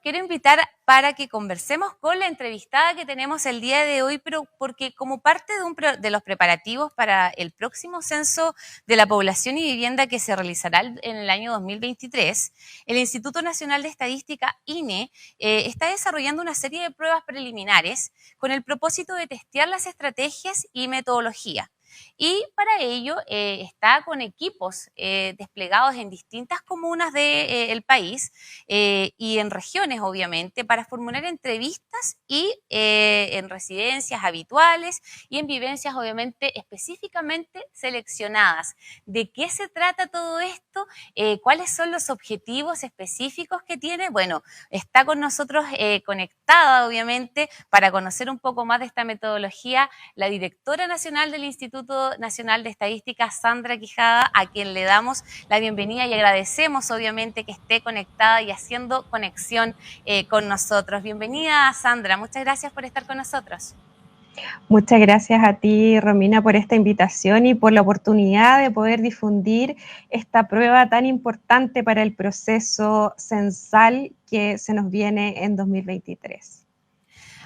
quiero invitar para que conversemos con la entrevistada que tenemos el día de hoy, pero porque como parte de los preparativos para el próximo censo de la población y vivienda que se realizará en el año 2023, el Instituto Nacional de Estadística, INE, está desarrollando una serie de pruebas preliminares con el propósito de testear las estrategias y metodología. Y para ello está con equipos desplegados en distintas comunas del país y en regiones, obviamente, para formular entrevistas y en residencias habituales y en vivencias, obviamente, específicamente seleccionadas. ¿De qué se trata todo esto? ¿Cuáles son los objetivos específicos que tiene? Bueno, está con nosotros conectada, obviamente, para conocer un poco más de esta metodología, la directora nacional del Instituto Nacional de Estadística, Sandra Quijada, a quien le damos la bienvenida y agradecemos, obviamente, que esté conectada y haciendo conexión con nosotros. Bienvenida, Sandra. Muchas gracias por estar con nosotros. Muchas gracias a ti, Romina, por esta invitación y por la oportunidad de poder difundir esta prueba tan importante para el proceso censal que se nos viene en 2023.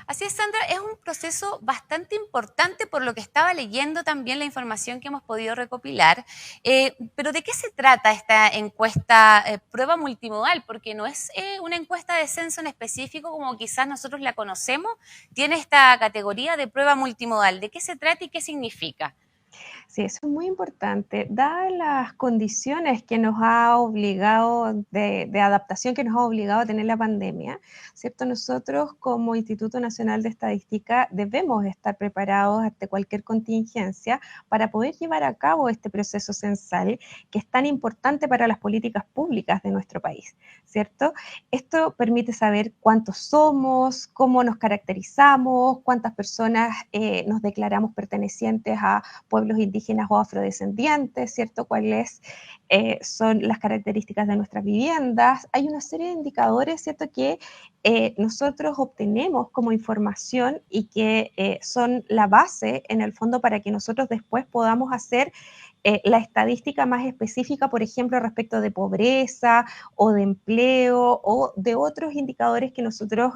Así es, Sandra, es un proceso bastante importante por lo que estaba leyendo también la información que hemos podido recopilar. Pero ¿de qué se trata esta encuesta prueba multimodal? Porque no es una encuesta de censo en específico como quizás nosotros la conocemos, tiene esta categoría de prueba multimodal. ¿De qué se trata y qué significa? Sí, eso es muy importante. Dadas las condiciones que nos ha obligado, de adaptación que nos ha obligado a tener la pandemia, ¿cierto? Nosotros como Instituto Nacional de Estadística debemos estar preparados ante cualquier contingencia para poder llevar a cabo este proceso censal que es tan importante para las políticas públicas de nuestro país, ¿cierto? Esto permite saber cuántos somos, cómo nos caracterizamos, cuántas personas nos declaramos pertenecientes a pueblos indígenas o afrodescendientes, ¿cierto? ¿Cuáles son las características de nuestras viviendas? Hay una serie de indicadores, ¿cierto? Que nosotros obtenemos como información y que son la base, en el fondo, para que nosotros después podamos hacer la estadística más específica, por ejemplo, respecto de pobreza o de empleo o de otros indicadores que nosotros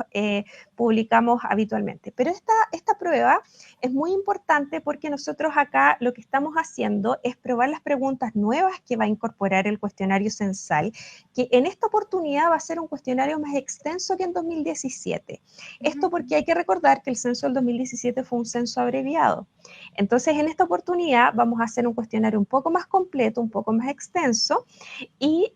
publicamos habitualmente. Pero esta prueba es muy importante porque nosotros acá lo que estamos haciendo es probar las preguntas nuevas que va a incorporar el cuestionario censal, que en esta oportunidad va a ser un cuestionario más extenso que en 2017. Esto porque hay que recordar que el censo del 2017 fue un censo abreviado. Entonces, en esta oportunidad vamos a hacer un cuestionario un poco más completo, un poco más extenso, y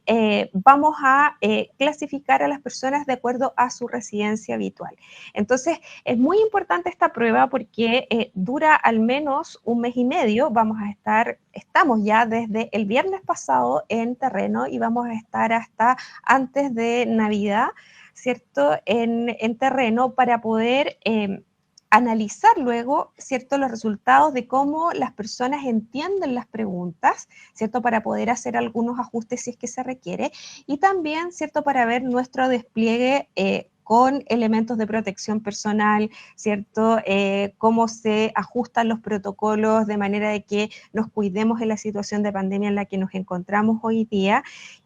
vamos a clasificar a las personas de acuerdo a su residencia habitual. Entonces, es muy importante esta prueba porque dura al menos un mes y medio. Estamos ya desde el viernes pasado en terreno y vamos a estar hasta antes de Navidad, ¿cierto? En terreno para poder analizar luego, ¿cierto?, los resultados de cómo las personas entienden las preguntas, ¿cierto?, para poder hacer algunos ajustes si es que se requiere, y también, ¿cierto?, para ver nuestro despliegue con elementos de protección personal, ¿cierto? Cómo se ajustan los protocolos de manera de que nos cuidemos en la situación de pandemia en la que nos encontramos hoy día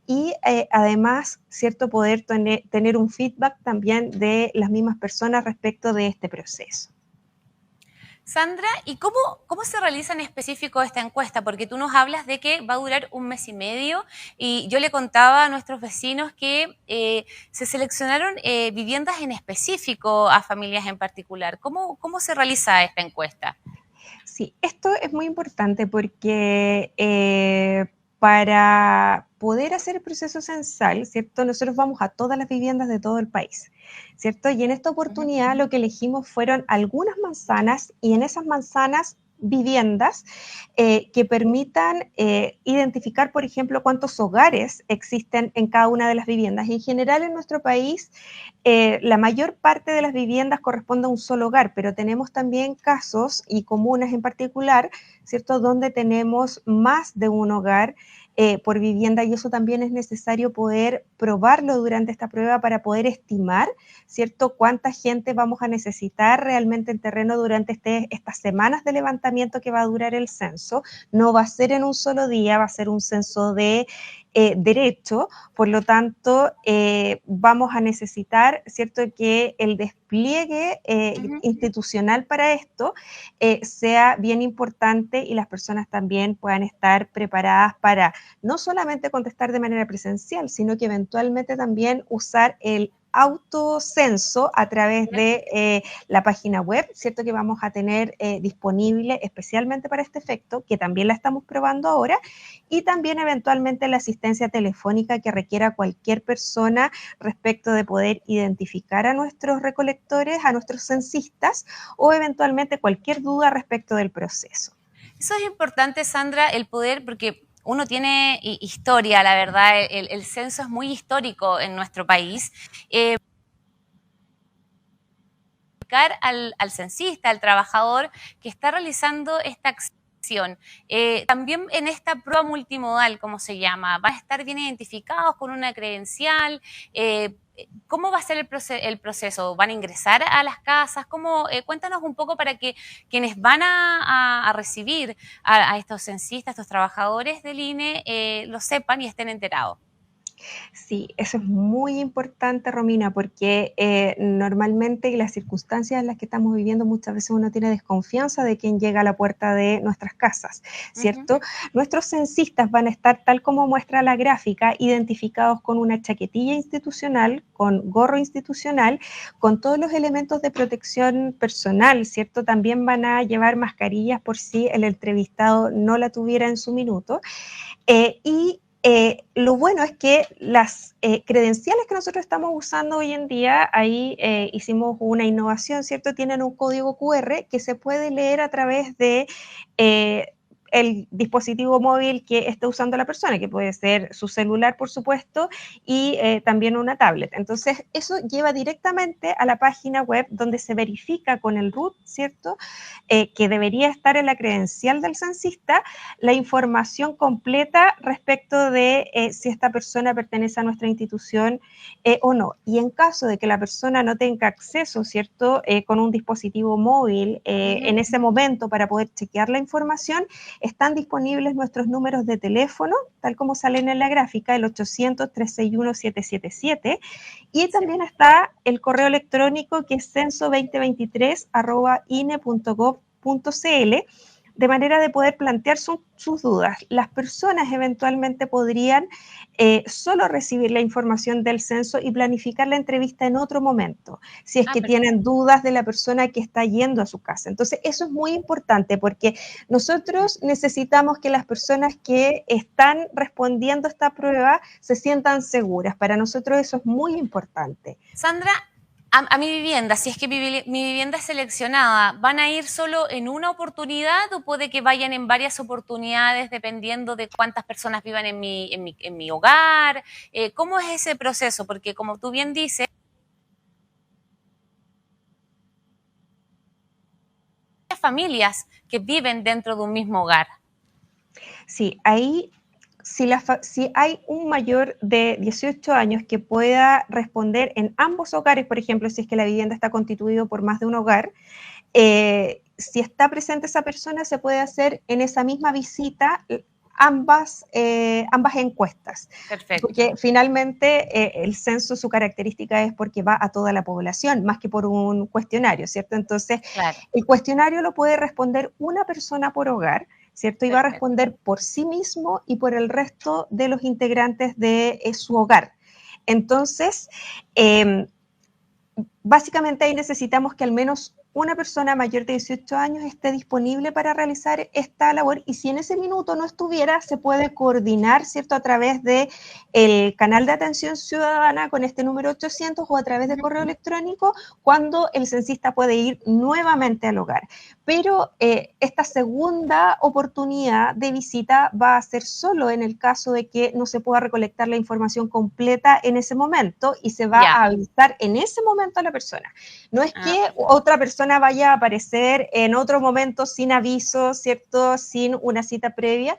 y además, ¿cierto? Poder tener un feedback también de las mismas personas respecto de este proceso. Sandra, ¿y cómo se realiza en específico esta encuesta? Porque tú nos hablas de que va a durar un mes y medio y yo le contaba a nuestros vecinos que se seleccionaron viviendas en específico a familias en particular. ¿Cómo se realiza esta encuesta? Sí, esto es muy importante porque para poder hacer el proceso censal, ¿cierto? Nosotros vamos a todas las viviendas de todo el país, ¿cierto? Y en esta oportunidad lo que elegimos fueron algunas manzanas y en esas manzanas viviendas que permitan identificar, por ejemplo, cuántos hogares existen en cada una de las viviendas. En general, en nuestro país, la mayor parte de las viviendas corresponde a un solo hogar, pero tenemos también casos y comunas en particular, ¿cierto?, donde tenemos más de un hogar por vivienda y eso también es necesario poder probarlo durante esta prueba para poder estimar, ¿cierto?, cuánta gente vamos a necesitar realmente en terreno durante estas semanas de levantamiento que va a durar el censo. No va a ser en un solo día, va a ser un censo de derecho, por lo tanto, vamos a necesitar, ¿cierto?, que el despliegue institucional para esto sea bien importante y las personas también puedan estar preparadas para no solamente contestar de manera presencial, sino que eventualmente también usar el autocenso a través de la página web, ¿cierto?, que vamos a tener disponible especialmente para este efecto, que también la estamos probando ahora, y también eventualmente la asistencia telefónica que requiera cualquier persona respecto de poder identificar a nuestros recolectores, a nuestros censistas, o eventualmente cualquier duda respecto del proceso. Eso es importante, Sandra, el poder, porque uno tiene historia, la verdad, el censo es muy histórico en nuestro país. Al censista, al trabajador que está realizando esta acción. También en esta prueba multimodal, como se llama, van a estar bien identificados con una credencial. ¿Cómo va a ser el proceso? ¿Van a ingresar a las casas? Cuéntanos un poco para que quienes van a recibir a estos censistas, a estos trabajadores del INE, lo sepan y estén enterados. Sí, eso es muy importante, Romina, porque normalmente en las circunstancias en las que estamos viviendo muchas veces uno tiene desconfianza de quien llega a la puerta de nuestras casas, ¿cierto? Nuestros censistas van a estar, tal como muestra la gráfica, identificados con una chaquetilla institucional, con gorro institucional, con todos los elementos de protección personal, ¿cierto? También van a llevar mascarillas por si el entrevistado no la tuviera en su minuto. Lo bueno es que las credenciales que nosotros estamos usando hoy en día, ahí hicimos una innovación, ¿cierto? Tienen un código QR que se puede leer a través de el dispositivo móvil que esté usando la persona, que puede ser su celular, por supuesto, y también una tablet. Entonces, eso lleva directamente a la página web donde se verifica con el root, ¿cierto?, que debería estar en la credencial del censista, la información completa respecto de si esta persona pertenece a nuestra institución o no. Y en caso de que la persona no tenga acceso, ¿cierto?, con un dispositivo móvil en ese momento para poder chequear la información, están disponibles nuestros números de teléfono, tal como salen en la gráfica, el 800-361-777, y también está el correo electrónico que es censo2023@ine.gov.cl, de manera de poder plantear sus dudas. Las personas eventualmente podrían solo recibir la información del censo y planificar la entrevista en otro momento, si es que tienen dudas de la persona que está yendo a su casa. Entonces, eso es muy importante porque nosotros necesitamos que las personas que están respondiendo a esta prueba se sientan seguras. Para nosotros eso es muy importante. Sandra, a mi vivienda, si es que mi vivienda es seleccionada, ¿van a ir solo en una oportunidad o puede que vayan en varias oportunidades dependiendo de cuántas personas vivan en mi hogar? ¿Cómo es ese proceso? Porque como tú bien dices, hay familias que viven dentro de un mismo hogar. Sí, ahí si hay un mayor de 18 años que pueda responder en ambos hogares, por ejemplo, si es que la vivienda está constituido por más de un hogar, si está presente esa persona, se puede hacer en esa misma visita ambas encuestas. Perfecto. Porque finalmente el censo, su característica es porque va a toda la población, más que por un cuestionario, ¿cierto? Entonces, Claro. el cuestionario lo puede responder una persona por hogar, ¿cierto? Y va a responder por sí mismo y por el resto de los integrantes de su hogar. Entonces, básicamente ahí necesitamos que al menos una persona mayor de 18 años esté disponible para realizar esta labor, y si en ese minuto no estuviera, se puede coordinar, ¿cierto?, a través del canal de atención ciudadana con este número 800 o a través de correo electrónico cuando el censista puede ir nuevamente al hogar. Pero esta segunda oportunidad de visita va a ser solo en el caso de que no se pueda recolectar la información completa en ese momento y se va a avisar en ese momento a la persona. No es que otra persona vaya a aparecer en otro momento sin aviso, ¿cierto?, sin una cita previa.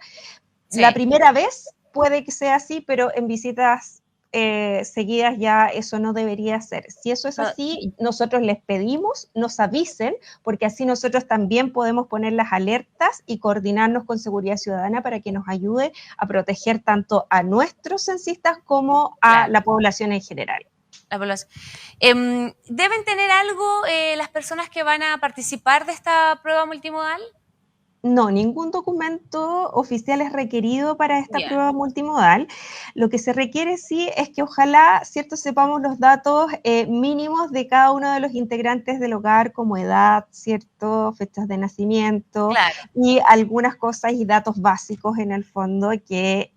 Sí. La primera vez puede que sea así, pero en visitas seguidas ya eso no debería ser. Si eso es No, así, nosotros les pedimos, nos avisen, porque así nosotros también podemos poner las alertas y coordinarnos con Seguridad Ciudadana para que nos ayude a proteger tanto a nuestros censistas como a claro, la población en general. la población. ¿Deben tener algo las personas que van a participar de esta prueba multimodal? No, ningún documento oficial es requerido para esta Ya. prueba multimodal. Lo que se requiere sí es que ojalá, cierto, sepamos los datos mínimos de cada uno de los integrantes del hogar, como edad, cierto, fechas de nacimiento Claro. y algunas cosas y datos básicos en el fondo que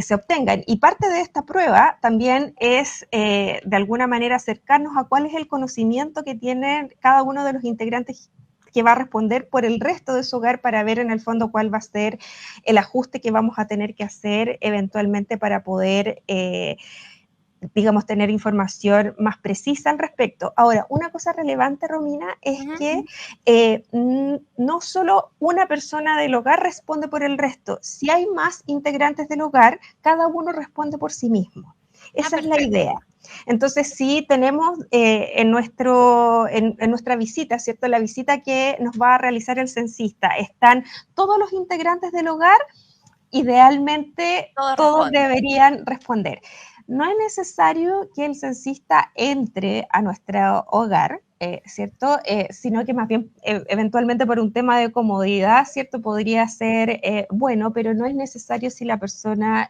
se obtengan. Y parte de esta prueba también es, de alguna manera, acercarnos a cuál es el conocimiento que tienen cada uno de los integrantes que va a responder por el resto de su hogar para ver en el fondo cuál va a ser el ajuste que vamos a tener que hacer eventualmente para poder digamos, tener información más precisa al respecto. Ahora, una cosa relevante, Romina, es Ujú. que no solo una persona del hogar responde por el resto. Si hay más integrantes del hogar, cada uno responde por sí mismo. Ah, Esa es la perfecto. idea. Entonces, si tenemos en nuestra visita, ¿cierto? La visita que nos va a realizar el censista, están todos los integrantes del hogar, idealmente Todos todos responden. deberían responder. No es necesario que el censista entre a nuestro hogar, ¿cierto? Sino que más bien eventualmente por un tema de comodidad, ¿cierto? Podría ser bueno, pero no es necesario si la persona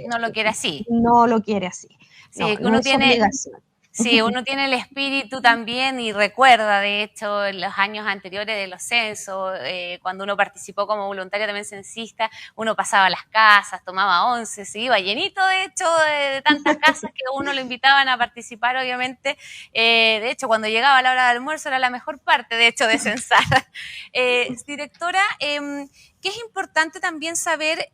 No lo quiere así. no lo quiere así. No, Sí, que no uno es tiene, obligación. sí, uno tiene el espíritu también y recuerda, de hecho, en los años anteriores de los censos, cuando uno participó como voluntario también censista, uno pasaba a las casas, tomaba once, se iba llenito, de hecho, de tantas casas que uno lo invitaban a participar, obviamente. De hecho, cuando llegaba la hora del almuerzo era la mejor parte, de hecho, de censar. Directora, que es importante también saber,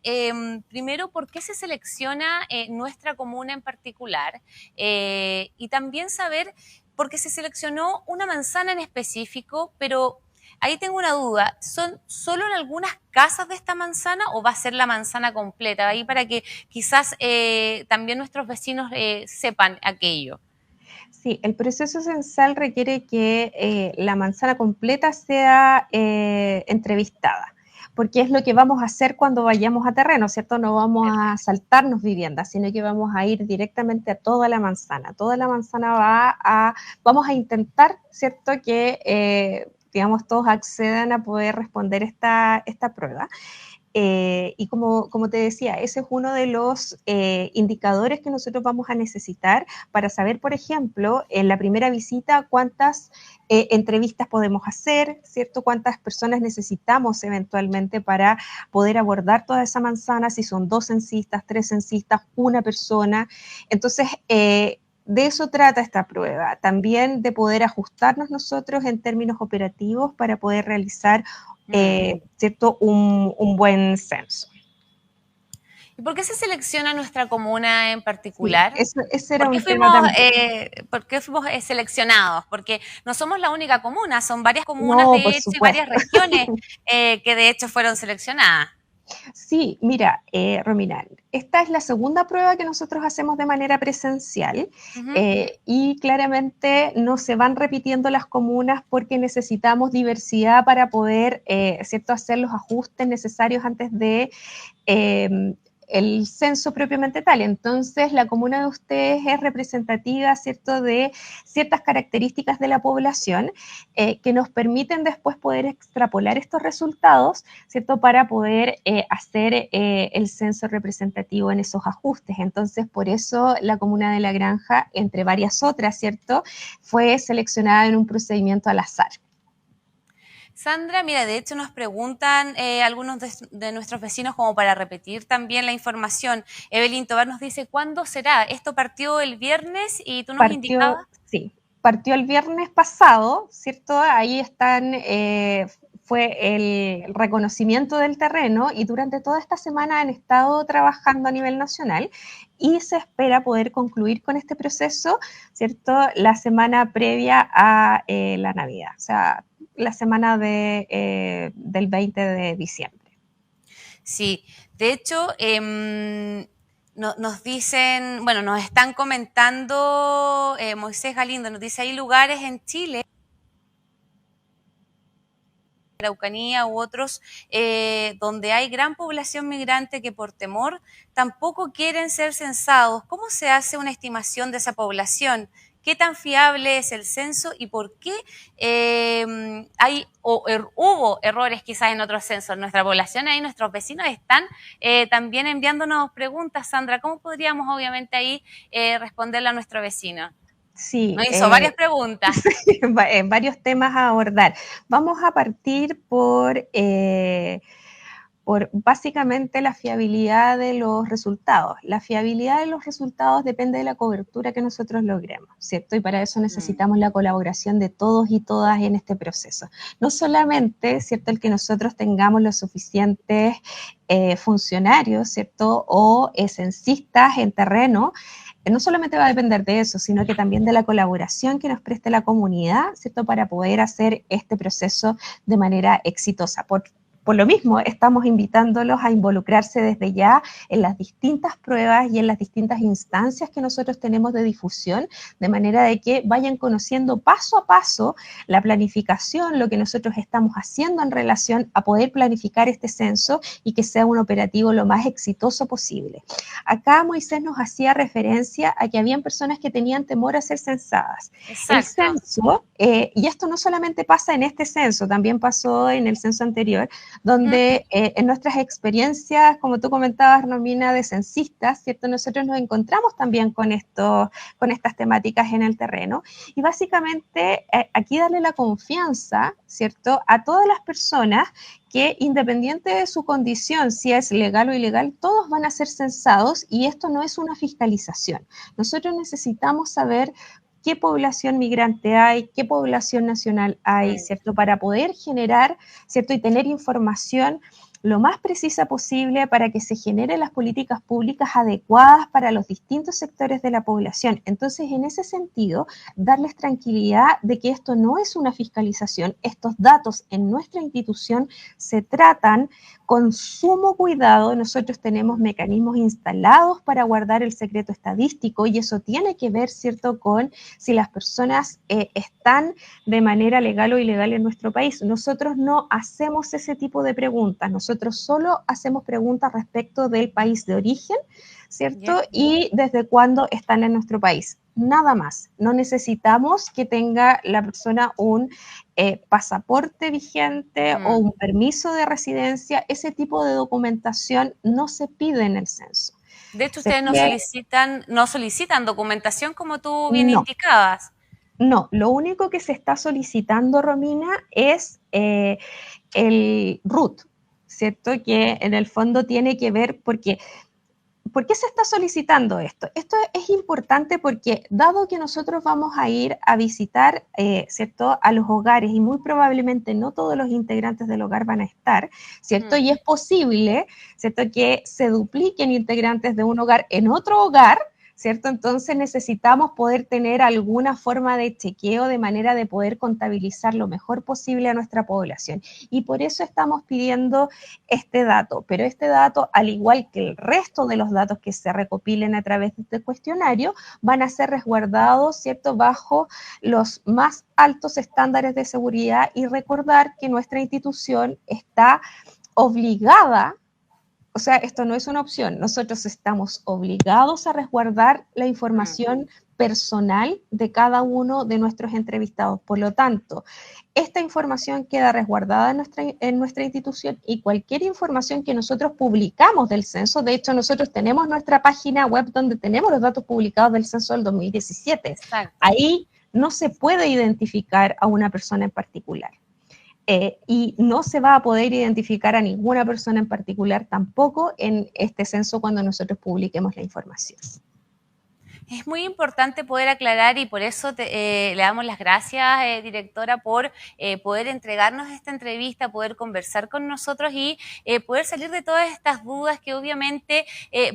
primero, por qué se selecciona nuestra comuna en particular y también saber por qué se seleccionó una manzana en específico, pero ahí tengo una duda, ¿son solo en algunas casas de esta manzana o va a ser la manzana completa? Ahí para que quizás también nuestros vecinos sepan aquello. Sí, el proceso censal requiere que la manzana completa sea entrevistada, porque es lo que vamos a hacer cuando vayamos a terreno, ¿cierto? No vamos a saltarnos viviendas, sino que vamos a ir directamente a toda la manzana. Toda la manzana vamos a intentar, ¿cierto? Que, digamos, todos accedan a poder responder esta prueba. Y como te decía, ese es uno de los indicadores que nosotros vamos a necesitar para saber, por ejemplo, en la primera visita cuántas entrevistas podemos hacer, ¿cierto? Cuántas personas necesitamos eventualmente para poder abordar toda esa manzana, si son 2 censistas, 3 censistas, una persona. Entonces, de eso trata esta prueba, también de poder ajustarnos nosotros en términos operativos para poder realizar ¿cierto? Un buen censo. ¿Y por qué se selecciona nuestra comuna en Sí, particular? ese era un tema también. ¿Por qué fuimos seleccionados? Porque no somos la única comuna, son varias comunas No, por de hecho y varias supuesto. regiones que de hecho fueron seleccionadas. Sí, mira, Romina, esta es la segunda prueba que nosotros hacemos de manera presencial Ujú. y claramente no se van repitiendo las comunas porque necesitamos diversidad para poder, ¿cierto?, hacer los ajustes necesarios antes de el censo propiamente tal. Entonces, la comuna de ustedes es representativa, ¿cierto?, de ciertas características de la población que nos permiten después poder extrapolar estos resultados, ¿cierto?, para poder hacer el censo representativo en esos ajustes. Entonces, por eso la comuna de La Granja, entre varias otras, ¿cierto?, fue seleccionada en un procedimiento al azar. Sandra, mira, de hecho nos preguntan algunos de nuestros vecinos como para repetir también la información. Evelyn Tobar nos dice, ¿cuándo será? Esto partió el viernes y tú nos Partió, indicabas. sí, partió el viernes pasado, ¿cierto? Ahí están, fue el reconocimiento del terreno y durante toda esta semana han estado trabajando a nivel nacional y se espera poder concluir con este proceso, ¿cierto? La semana previa a la Navidad, o sea, la semana del 20 de diciembre. Sí, de hecho, Nos dicen, bueno, nos están comentando, Moisés Galindo nos dice, hay lugares en Chile, Araucanía u otros, donde hay gran población migrante que por temor tampoco quieren ser censados. ¿Cómo se hace una estimación de esa población? ¿Qué tan fiable es el censo y por qué hubo errores quizás en otros censos? Nuestra población ahí, nuestros vecinos están también enviándonos preguntas. Sandra, ¿cómo podríamos obviamente ahí responderle a nuestro vecino? Sí, Nos hizo varias preguntas. varios temas a abordar. Vamos a partir por básicamente la fiabilidad de los resultados. La fiabilidad de los resultados depende de la cobertura que nosotros logremos, ¿cierto? Y para eso necesitamos la colaboración de todos y todas en este proceso. No solamente, ¿cierto?, el que nosotros tengamos los suficientes funcionarios, ¿cierto?, o censistas en terreno, no solamente va a depender de eso, sino que también de la colaboración que nos preste la comunidad, ¿cierto?, para poder hacer este proceso de manera exitosa. Por lo mismo, estamos invitándolos a involucrarse desde ya en las distintas pruebas y en las distintas instancias que nosotros tenemos de difusión, de manera de que vayan conociendo paso a paso la planificación, lo que nosotros estamos haciendo en relación a poder planificar este censo y que sea un operativo lo más exitoso posible. Acá Moisés nos hacía referencia a que habían personas que tenían temor a ser censadas. Exacto. El censo, y esto no solamente pasa en este censo, también pasó en el censo anterior, donde en nuestras experiencias, como tú comentabas, Romina, de censistas, ¿cierto? Nosotros nos encontramos también con estas temáticas en el terreno, y básicamente aquí darle la confianza, ¿cierto?, a todas las personas que independiente de su condición, si es legal o ilegal, todos van a ser censados y esto no es una fiscalización. Nosotros necesitamos saber qué población migrante hay, qué población nacional hay, ¿cierto? Para poder generar, ¿cierto? Y tener información lo más precisa posible para que se generen las políticas públicas adecuadas para los distintos sectores de la población. Entonces, en ese sentido, darles tranquilidad de que esto no es una fiscalización, estos datos en nuestra institución se tratan con sumo cuidado. Nosotros tenemos mecanismos instalados para guardar el secreto estadístico y eso tiene que ver, ¿cierto?, con si las personas están de manera legal o ilegal en nuestro país. Nosotros no hacemos ese tipo de preguntas, nosotros solo hacemos preguntas respecto del país de origen, ¿cierto? Y desde cuándo están en nuestro país. Nada más. No necesitamos que tenga la persona un pasaporte vigente o un permiso de residencia. Ese tipo de documentación no se pide en el censo. De hecho, ustedes no solicitan documentación como tú bien No. indicabas. No, lo único que se está solicitando, Romina, es el RUT, ¿cierto? Que en el fondo tiene que ver, porque ¿por qué se está solicitando esto? Esto es importante porque dado que nosotros vamos a ir a visitar, ¿cierto?, a los hogares y muy probablemente no todos los integrantes del hogar van a estar, ¿cierto? Y es posible, ¿cierto?, que se dupliquen integrantes de un hogar en otro hogar, ¿cierto? Entonces necesitamos poder tener alguna forma de chequeo de manera de poder contabilizar lo mejor posible a nuestra población. Y por eso estamos pidiendo este dato, pero este dato, al igual que el resto de los datos que se recopilen a través de este cuestionario, van a ser resguardados, ¿cierto?, bajo los más altos estándares de seguridad y recordar que nuestra institución está obligada. O sea, esto no es una opción. Nosotros estamos obligados a resguardar la información personal de cada uno de nuestros entrevistados. Por lo tanto, esta información queda resguardada en nuestra institución y cualquier información que nosotros publicamos del censo, de hecho nosotros tenemos nuestra página web donde tenemos los datos publicados del censo del 2017. Exacto. Ahí no se puede identificar a una persona en particular. Y no se va a poder identificar a ninguna persona en particular tampoco en este censo cuando nosotros publiquemos la información. Es muy importante poder aclarar y por eso le damos las gracias, directora, por poder entregarnos esta entrevista, poder conversar con nosotros y poder salir de todas estas dudas que obviamente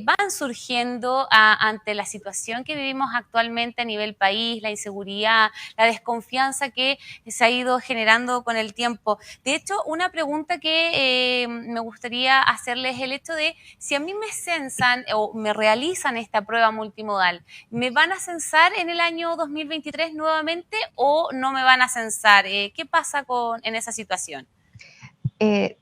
van surgiendo ante la situación que vivimos actualmente a nivel país, la inseguridad, la desconfianza que se ha ido generando con el tiempo. De hecho, una pregunta que me gustaría hacerles es el hecho de si a mí me censan o me realizan esta prueba multimodal, ¿me van a censar en el año 2023 nuevamente o no me van a censar? ¿Qué pasa en esa situación? Eh,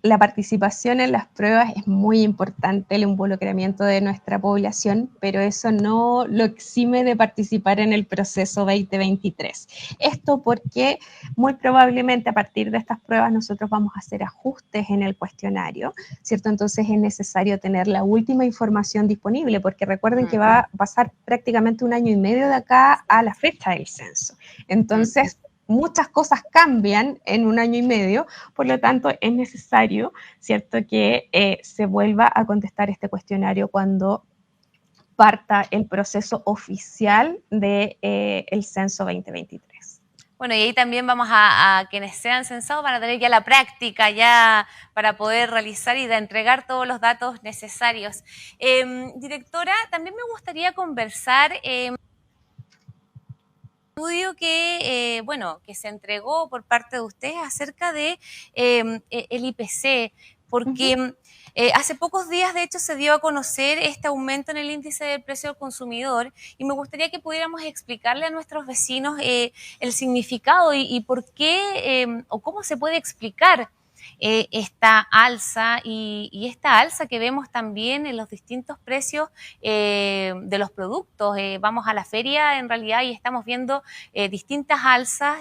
la participación en las pruebas es muy importante, el involucramiento de nuestra población, pero eso no lo exime de participar en el proceso 2023. Esto porque muy probablemente a partir de estas pruebas nosotros vamos a hacer ajustes en el cuestionario, ¿cierto? Entonces es necesario tener la última información disponible, porque recuerden que va a pasar prácticamente un año y medio de acá a la fecha del censo. Entonces, muchas cosas cambian en un año y medio, por lo tanto es necesario, ¿cierto?, que se vuelva a contestar este cuestionario cuando parta el proceso oficial del censo 2023. Bueno, y ahí también vamos a quienes sean censados van a tener ya la práctica ya para poder realizar y de entregar todos los datos necesarios. Directora, también me gustaría conversar estudio que, bueno, que se entregó por parte de ustedes acerca de el IPC, porque hace pocos días, de hecho, se dio a conocer este aumento en el índice de precio al consumidor y me gustaría que pudiéramos explicarle a nuestros vecinos el significado y por qué o cómo se puede explicar esta alza y esta alza que vemos también en los distintos precios de los productos. Vamos a la feria en realidad y estamos viendo distintas alzas.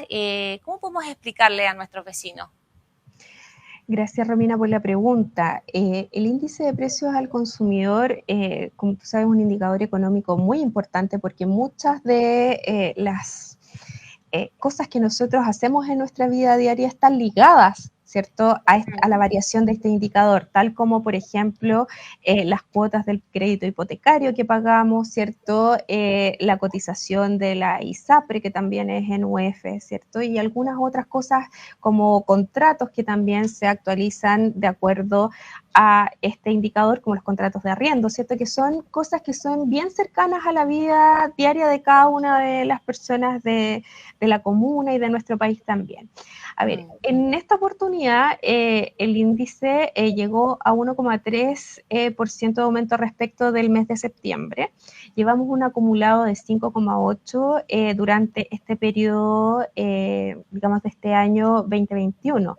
¿Cómo podemos explicarle a nuestros vecinos? Gracias, Romina, por la pregunta. El índice de precios al consumidor, como tú sabes, es un indicador económico muy importante porque muchas de las cosas que nosotros hacemos en nuestra vida diaria están ligadas, ¿cierto?, a la variación de este indicador, tal como, por ejemplo, las cuotas del crédito hipotecario que pagamos, ¿cierto?, la cotización de la ISAPRE, que también es en UF, ¿cierto?, y algunas otras cosas como contratos que también se actualizan de acuerdo a este indicador, como los contratos de arriendo, ¿cierto?, que son cosas que son bien cercanas a la vida diaria de cada una de las personas de la comuna y de nuestro país también. A ver, en esta oportunidad el índice llegó a 1,3% de aumento respecto del mes de septiembre. Llevamos un acumulado de 5,8 durante este periodo, digamos, de este año 2021.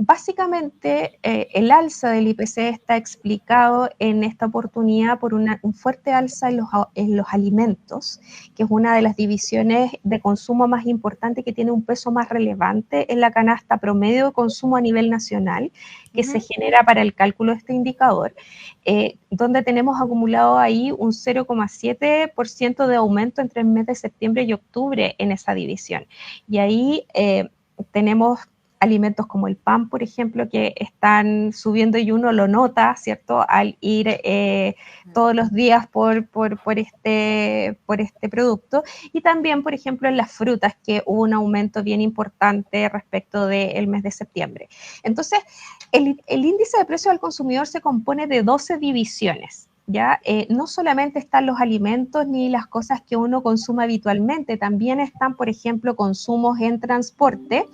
Básicamente, el alza del IPC está explicado en esta oportunidad por un fuerte alza en los alimentos, que es una de las divisiones de consumo más importantes que tiene un peso más relevante en la canasta promedio de consumo a nivel nacional, que se genera para el cálculo de este indicador, donde tenemos acumulado ahí un 0,7% de aumento entre el mes de septiembre y octubre en esa división. Y ahí tenemos alimentos como el pan, por ejemplo, que están subiendo y uno lo nota, ¿cierto?, al ir todos los días por este producto. Y también, por ejemplo, en las frutas, que hubo un aumento bien importante respecto del mes de septiembre. Entonces, el índice de precio al consumidor se compone de 12 divisiones. ¿Ya? No solamente están los alimentos ni las cosas que uno consume habitualmente, también están, por ejemplo, consumos en transporte,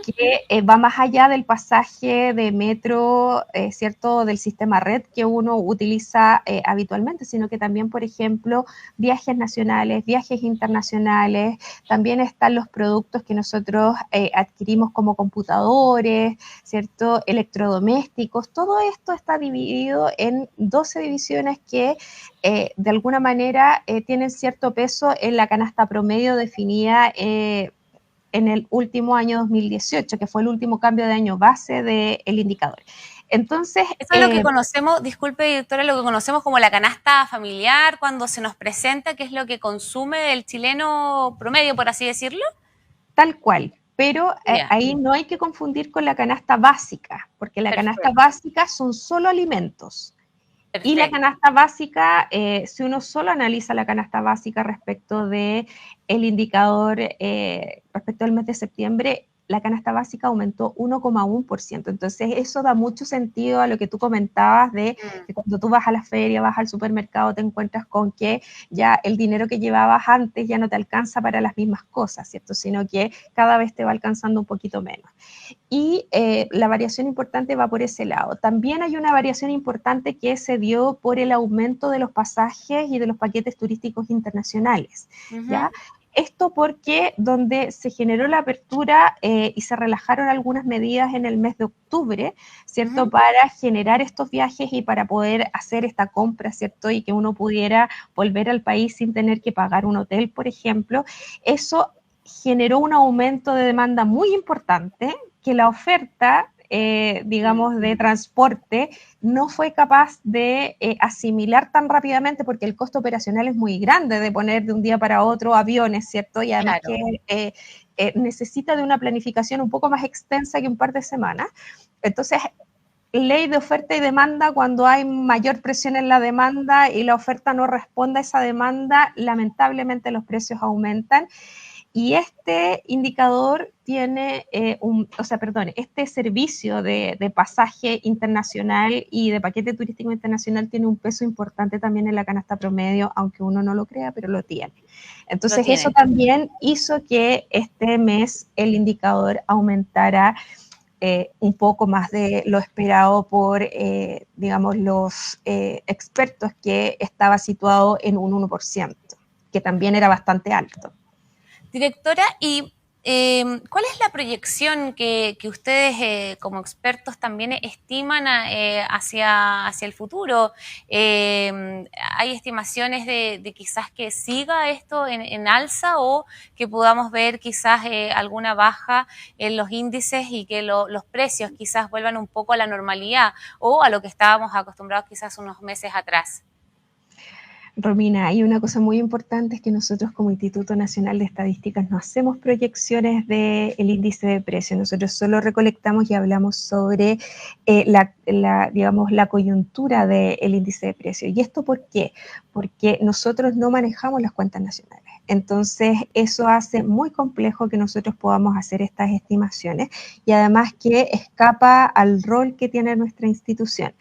que va más allá del pasaje de metro, ¿cierto?, del sistema red que uno utiliza habitualmente, sino que también, por ejemplo, viajes nacionales, viajes internacionales, también están los productos que nosotros adquirimos como computadores, ¿cierto?, electrodomésticos, todo esto está dividido en 12 divisiones que de alguna manera tienen cierto peso en la canasta promedio definida en el último año 2018, que fue el último cambio de año base del indicador. Entonces, eso es lo que conocemos, disculpe, directora, lo que conocemos como la canasta familiar, cuando se nos presenta qué es lo que consume el chileno promedio, por así decirlo. Tal cual, pero Yeah. ahí no hay que confundir con la canasta básica, porque la canasta básica son solo alimentos. Y la Perfecto. canasta básica, si uno solo analiza la canasta básica respecto de el indicador, respecto al mes de septiembre, la canasta básica aumentó 1,1%. Entonces, eso da mucho sentido a lo que tú comentabas de Mm, que cuando tú vas a la feria, vas al supermercado, te encuentras con que ya el dinero que llevabas antes ya no te alcanza para las mismas cosas, ¿cierto? Sino que cada vez te va alcanzando un poquito menos. Y la variación importante va por ese lado. También hay una variación importante que se dio por el aumento de los pasajes y de los paquetes turísticos internacionales, ujú, ¿ya? Esto porque donde se generó la apertura y se relajaron algunas medidas en el mes de octubre, ¿cierto? ujú. Para generar estos viajes y para poder hacer esta compra, ¿cierto? Y que uno pudiera volver al país sin tener que pagar un hotel, por ejemplo. Eso generó un aumento de demanda muy importante que la oferta, Mm, digamos, de transporte no fue capaz de asimilar tan rápidamente porque el costo operacional es muy grande de poner de un día para otro aviones, ¿cierto? Y además que claro. necesita de una planificación un poco más extensa que un par de semanas. Entonces, ley de oferta y demanda, cuando hay mayor presión en la demanda y la oferta no responde a esa demanda, lamentablemente los precios aumentan. Y este indicador tiene este servicio de pasaje internacional y de paquete turístico internacional tiene un peso importante también en la canasta promedio, aunque uno no lo crea, pero lo tiene. Lo Entonces eso tiene. también hizo que este mes el indicador aumentara un poco más de lo esperado por, digamos, los expertos, que estaba situado en un 1%, que también era bastante alto. Directora, ¿y cuál es la proyección que ustedes como expertos también estiman hacia el futuro? ¿Hay estimaciones de quizás que siga esto en alza o que podamos ver quizás alguna baja en los índices y que los precios quizás vuelvan un poco a la normalidad o a lo que estábamos acostumbrados quizás unos meses atrás? Romina, hay una cosa muy importante, es que nosotros como Instituto Nacional de Estadísticas no hacemos proyecciones del índice de precio, nosotros solo recolectamos y hablamos sobre digamos, la coyuntura del índice de precio. ¿Y esto por qué? Porque nosotros no manejamos las cuentas nacionales. Entonces, eso hace muy complejo que nosotros podamos hacer estas estimaciones y además que escapa al rol que tiene nuestra institución.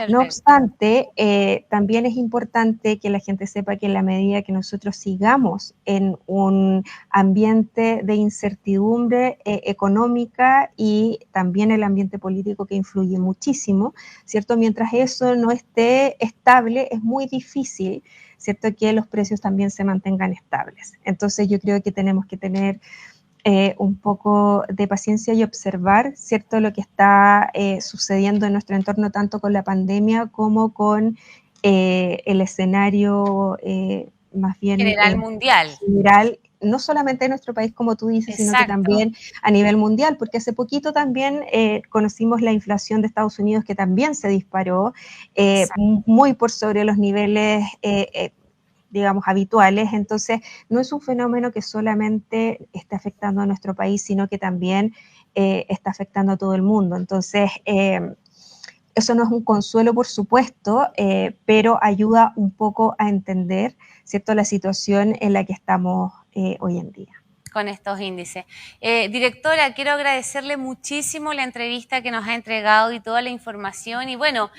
No Perfecto. obstante, también es importante que la gente sepa que en la medida que nosotros sigamos en un ambiente de incertidumbre económica y también el ambiente político que influye muchísimo, ¿cierto? Mientras eso no esté estable, es muy difícil, ¿cierto? Que los precios también se mantengan estables. Entonces yo creo que tenemos que tener un poco de paciencia y observar, ¿cierto?, lo que está sucediendo en nuestro entorno, tanto con la pandemia como con el escenario más bien General mundial. general, no solamente en nuestro país, como tú dices, sino que Exacto. también a nivel mundial, porque hace poquito también conocimos la inflación de Estados Unidos, que también se disparó Exacto. muy por sobre los niveles digamos, habituales. Entonces, no es un fenómeno que solamente está afectando a nuestro país, sino que también está afectando a todo el mundo. Entonces, eso no es un consuelo, por supuesto, pero ayuda un poco a entender, ¿cierto?, la situación en la que estamos hoy en día. Con estos índices. Directora, quiero agradecerle muchísimo la entrevista que nos ha entregado y toda la información y bueno,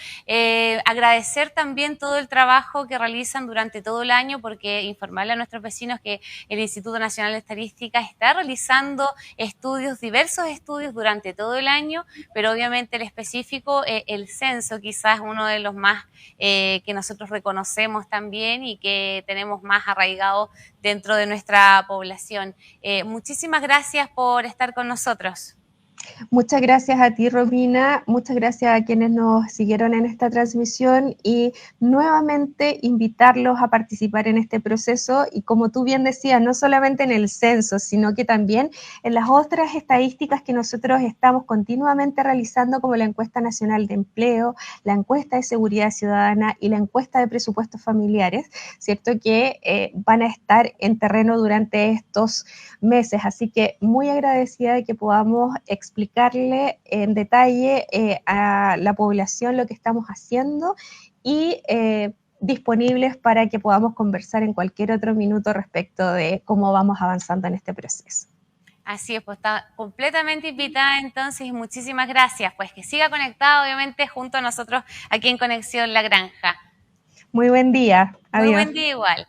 agradecer también todo el trabajo que realizan durante todo el año porque informarle a nuestros vecinos que el Instituto Nacional de Estadística está realizando estudios, diversos estudios durante todo el año, pero obviamente el específico, el censo quizás uno de los más que nosotros reconocemos también y que tenemos más arraigado dentro de nuestra población. Muchísimas gracias por estar con nosotros. Muchas gracias a ti, Romina, muchas gracias a quienes nos siguieron en esta transmisión y nuevamente invitarlos a participar en este proceso y como tú bien decías, no solamente en el censo, sino que también en las otras estadísticas que nosotros estamos continuamente realizando como la encuesta nacional de empleo, la encuesta de seguridad ciudadana y la encuesta de presupuestos familiares, ¿cierto? Que van a estar en terreno durante estos meses. Así que muy agradecida de que podamos explicarle en detalle a la población lo que estamos haciendo y disponibles para que podamos conversar en cualquier otro minuto respecto de cómo vamos avanzando en este proceso. Así es, pues está completamente invitada entonces y muchísimas gracias. Pues que siga conectado, obviamente, junto a nosotros aquí en Conexión La Granja. Muy buen día. Muy Adiós. buen día igual.